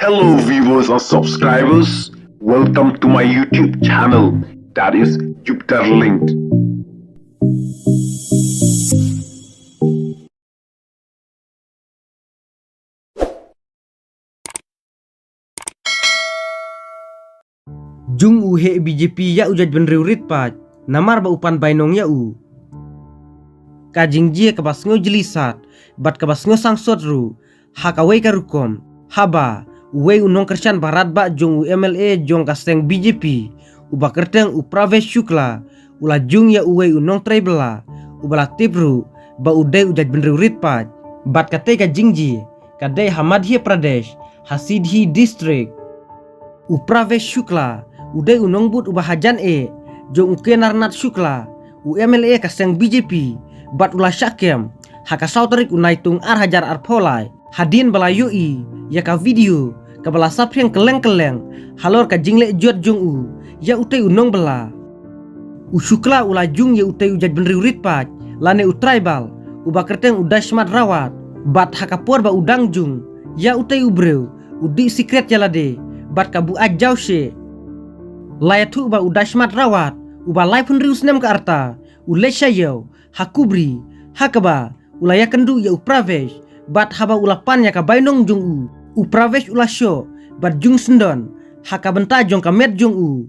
Hello viewers and subscribers, welcome to my YouTube channel, that is Jupiter Linked. Jung uhe BJP ya ujaj benriurit paj, namar ba upan bainong ya u. Kajing jie kabasngo jelisat, bat kabasngo sangsot ru, hakawai karukom, haba, uwe unong kersan barat ba jung u MLA jong kasteng BJP, uba kerteng u Pravesh Shukla, ula jung ya uwe unong tribala, ubala tipru, ba udai ujaj benriurit paj, bat katei kajing jie, kadai Hamadhya Pradesh, Hasidhi District. U Pravesh Shukla, udai unong but ubah hajan jong uke Narnath Shukla, u MLA kasteng BJP, bat ulah syakem, haka sauterik unaitung hajar polai, hadin bala yoi, yaka video, kabala sapyang keleng-keleng, halor ka jingle juat jong u, ya utai unong bala. U Shukla ulah jung ya utai ujaj benriurit paj, lane u tribal, ubah kerteng udai smart rawat, bat haka puar ba udang jung, ya utai ubreu, udi secret jalade, bat kabu ajau she. Layatu ba udai smart rawat, uba lai pun rius nem ke arta, ulesha yau, hakubri, hakaba, ulaya kendu ya u Pravesh, bat haba ulapan ya ka bainong jung u Pravesh ulasyo, bat jung sendon, haka benta jong ka met jung u.